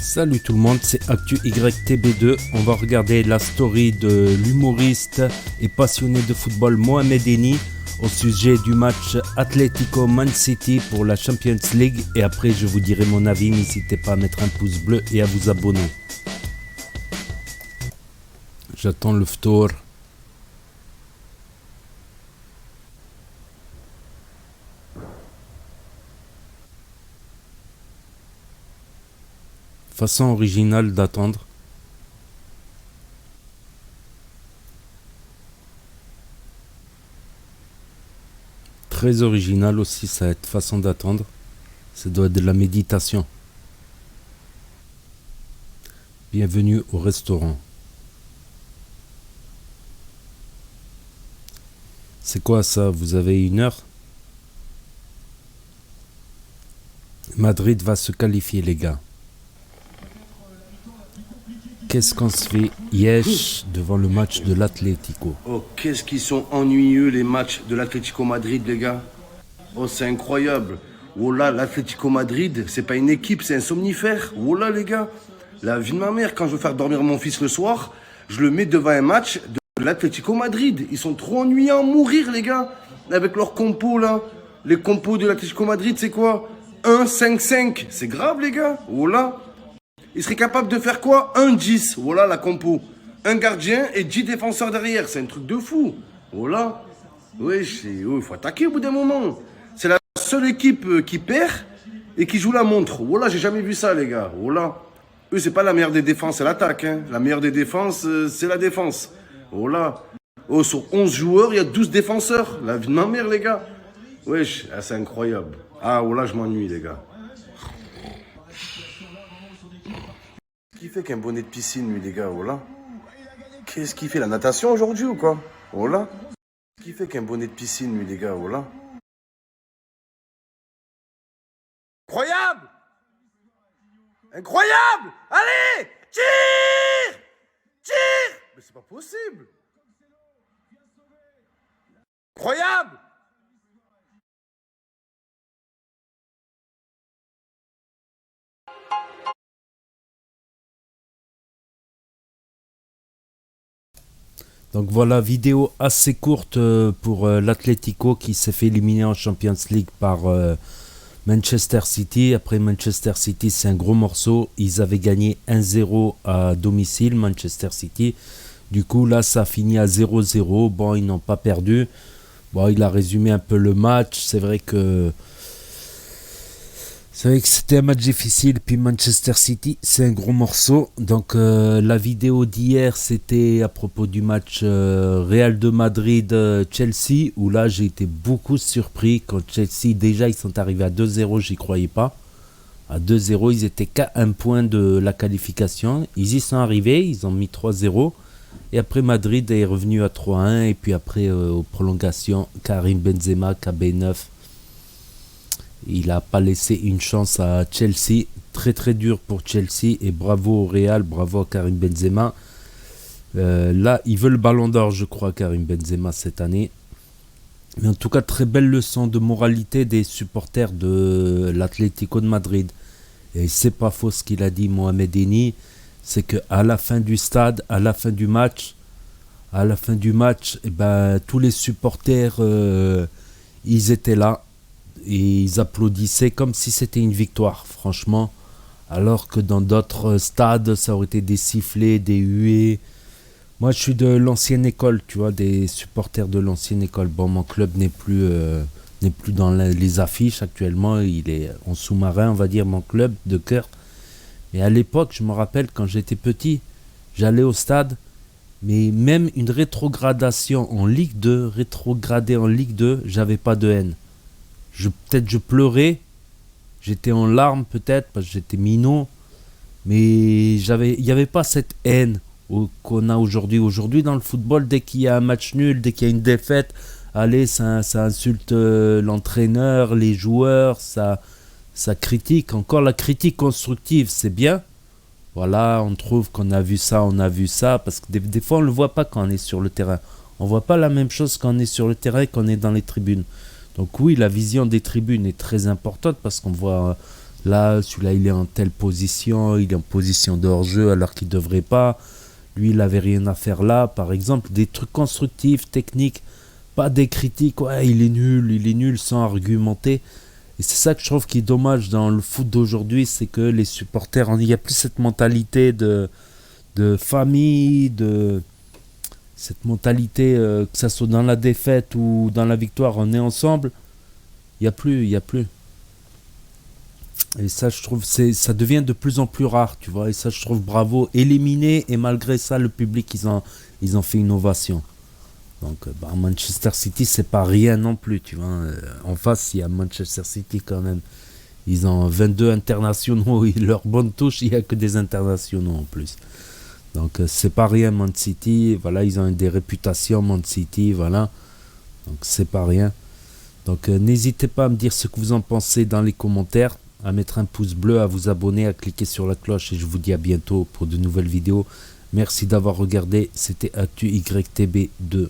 Salut tout le monde, c'est Actu YTB2. On va regarder la story de l'humoriste et passionné de football Mohamed Eni au sujet du match Atlético Man City pour la Champions League. Et après, je vous dirai mon avis. N'hésitez pas à mettre un pouce bleu et à vous abonner. J'attends le ftour. Façon originale d'attendre. Très original aussi cette façon d'attendre. Ça doit être de la méditation. Bienvenue au restaurant. C'est quoi ça? Vous avez une heure? Madrid va se qualifier, les gars. Qu'est-ce qu'on se fait yesh devant le match de l'Atlético? Oh, qu'est-ce qu'ils sont ennuyeux les matchs de l'Atlético Madrid, les gars. Oh, c'est incroyable. Oh là, l'Atlético Madrid, c'est pas une équipe, c'est un somnifère. Oh là, les gars. La vie de ma mère, quand je veux faire dormir mon fils le soir, je le mets devant un match de l'Atlético Madrid. Ils sont trop ennuyants à mourir, les gars. Avec leurs compos, là. Les compos de l'Atlético Madrid, c'est quoi? 1-5-5. C'est grave, les gars. Oh là. Il serait capable de faire quoi? 1-10, voilà la compo. Un gardien et 10 défenseurs derrière, c'est un truc de fou. Voilà. Oui, il faut attaquer au bout d'un moment. C'est la seule équipe qui perd et qui joue la montre. Voilà, j'ai jamais vu ça, les gars. Voilà. Eux, c'est pas la meilleure des défenses, c'est l'attaque. Hein. La meilleure des défenses, c'est la défense. Voilà. Oh, sur 11 joueurs, il y a 12 défenseurs. La vie de ma mère, les gars. Wesh, c'est incroyable. Ah, voilà, je m'ennuie, les gars. Qu'est-ce qu'il fait qu'un bonnet de piscine, lui, les gars, voilà. Qu'est-ce qu'il fait, la natation aujourd'hui ou quoi? Voilà. Qu'est-ce qu'il fait qu'un bonnet de piscine, lui, les gars, voilà. Incroyable! Incroyable! Allez! Tire! Tire! Mais c'est pas possible! Incroyable! Donc voilà, vidéo assez courte pour l'Atlético qui s'est fait éliminer en Champions League par Manchester City. Après Manchester City, c'est un gros morceau. Ils avaient gagné 1-0 à domicile, Manchester City. Du coup, là, ça a fini à 0-0. Bon, ils n'ont pas perdu. Bon, il a résumé un peu le match. C'est vrai que c'était un match difficile, puis Manchester City, c'est un gros morceau. Donc la vidéo d'hier, c'était à propos du match Real de Madrid-Chelsea, où là j'ai été beaucoup surpris quand Chelsea, déjà ils sont arrivés à 2-0, j'y croyais pas. À 2-0, ils étaient qu'à un point de la qualification. Ils y sont arrivés, ils ont mis 3-0. Et après Madrid est revenu à 3-1, et puis après aux prolongations, Karim Benzema, KB9. Il n'a pas laissé une chance à Chelsea. Très très dur pour Chelsea. Et bravo au Real, bravo à Karim Benzema. Là, il veut le ballon d'or, je crois, Karim Benzema, cette année. Mais en tout cas, très belle leçon de moralité des supporters de l'Atlético de Madrid. Et c'est pas faux ce qu'il a dit, Mohamed Eni. C'est qu'à la fin du stade, à la fin du match, eh ben, tous les supporters, ils étaient là. Et ils applaudissaient comme si c'était une victoire, franchement. Alors que dans d'autres stades, ça aurait été des sifflets, des huées. Moi, je suis de l'ancienne école, tu vois, des supporters de l'ancienne école. Bon, mon club n'est plus dans les affiches actuellement. Il est en sous-marin, on va dire, mon club de cœur. Mais à l'époque, je me rappelle, quand j'étais petit, j'allais au stade. Mais même une rétrogradation en Ligue 2, rétrogradé en Ligue 2, j'avais pas de haine. Peut-être je pleurais, j'étais en larmes peut-être parce que j'étais minot, mais il n'y avait pas cette haine qu'on a aujourd'hui. Aujourd'hui dans le football, dès qu'il y a un match nul, dès qu'il y a une défaite, allez, ça insulte l'entraîneur, les joueurs, ça critique. Encore la critique constructive, c'est bien. Voilà, on trouve qu'on a vu ça, parce que des fois on ne le voit pas quand on est sur le terrain. On ne voit pas la même chose quand on est sur le terrain et quand on est dans les tribunes. Donc oui, la vision des tribunes est très importante parce qu'on voit Là, celui-là, il est en telle position, il est en position de hors-jeu alors qu'il devrait pas. Lui, il avait rien à faire là, par exemple. Des trucs constructifs, techniques, pas des critiques. Ouais, il est nul, sans argumenter. Et c'est ça que je trouve qui est dommage dans le foot d'aujourd'hui, c'est que les supporters, il n'y a plus cette mentalité de famille, cette mentalité, que ça soit dans la défaite ou dans la victoire, on est ensemble. Il y a plus. Et ça, je trouve, ça devient de plus en plus rare, tu vois. Et ça, je trouve bravo. Éliminé, et malgré ça, le public, ils ont fait une ovation. Donc, Manchester City, c'est pas rien non plus, tu vois. En face, il y a Manchester City quand même. Ils ont 22 internationaux. Et leur bonne touche, il n'y a que des internationaux en plus. Donc, c'est pas rien, Man City. Voilà, ils ont des réputations, Man City, voilà. Donc, c'est pas rien. Donc, n'hésitez pas à me dire ce que vous en pensez dans les commentaires, à mettre un pouce bleu, à vous abonner, à cliquer sur la cloche. Et je vous dis à bientôt pour de nouvelles vidéos. Merci d'avoir regardé. C'était ActuYTB2.